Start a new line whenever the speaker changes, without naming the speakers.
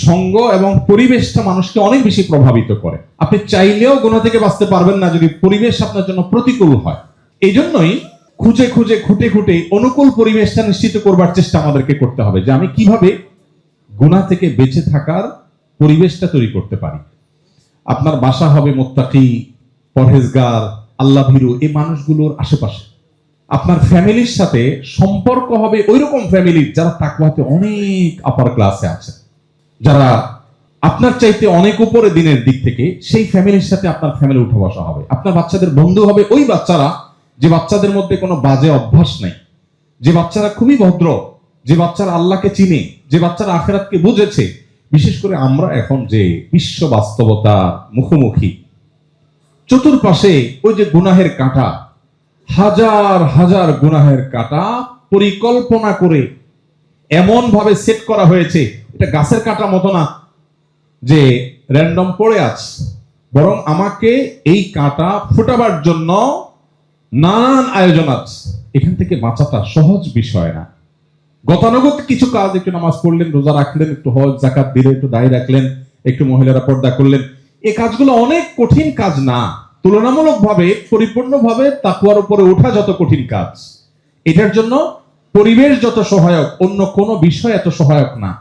সঙ্গ এবং পরিবেশটা মানুষকে অনেক বেশি প্রভাবিত করে। আপনি চাইলেও গুনাহ থেকে বাঁচতে পারবেন না যদি পরিবেশ আপনার জন্য প্রতিকূল হয়। এই জন্যই খুঁজে খুঁজে খুঁটে খুঁটে অনুকূল পরিবেশটা নিশ্চিত করবার চেষ্টা আমাদেরকে করতে হবে, যে আমি কিভাবে গুনাহ থেকে বেঁচে থাকার পরিবেশটা তৈরি করতে পারি। আপনার বাসা হবে মুত্তাকি, পরহেজগার, আল্লাহ ভীরু এই মানুষগুলোর আশেপাশে। আপনার ফ্যামিলির সাথে সম্পর্ক হবে ওইরকম ফ্যামিলির যারা তাকওয়াতে অনেক আপার ক্লাসে আছে, যারা আপনার চাইতে অনেক উপরে দিনের দিক থেকে, সেই ফ্যামিলির সাথে আপনার ফ্যামিলি উঠা বসা হবে। আপনার বাচ্চাদের বন্ধু হবে ওই বাচ্চারা যে বাচ্চাদের মধ্যে কোনো বাজে অভ্যাস নেই, যে বাচ্চারা খুবই ভদ্র, যে বাচ্চারা আল্লাহকে চিনে, যে বাচ্চারা আখিরাতকে বুঝেছে। বিশেষ করে আমরা এখন যে বিশ্ব বাস্তবতা মুখোমুখি, চতুর্পাশে ওই যে গুনাহের কাঁটা, হাজার হাজার গুনাহের কাঁটা পরিকল্পনা করে এমন ভাবে সেট করা হয়েছে, এটা গাছের কাঁটা মতো না যে র্যান্ডম পড়ে আছে, বরং আমাকে এই কাঁটা ফোটাবার জন্য নানান আয়োজন আছে। এখান থেকে বাঁচাটা সহজ বিষয় না। গতানুগত কিছু কাজ, একটু নামাজ পড়লেন, রোজা রাখলেন, একটু হজ যাকাত দিলেন, একটু দায় রাখলেন, একটু মহিলারা পর্দা করলেন, এই কাজগুলো অনেক কঠিন কাজ না। তুলনামূলকভাবে পরিপূর্ণভাবে তাকওয়ার উপরে ওঠা যত কঠিন কাজ, এটার জন্য পরিবেশ যত সহায়ক, অন্য কোনো বিষয় এত সহায়ক না।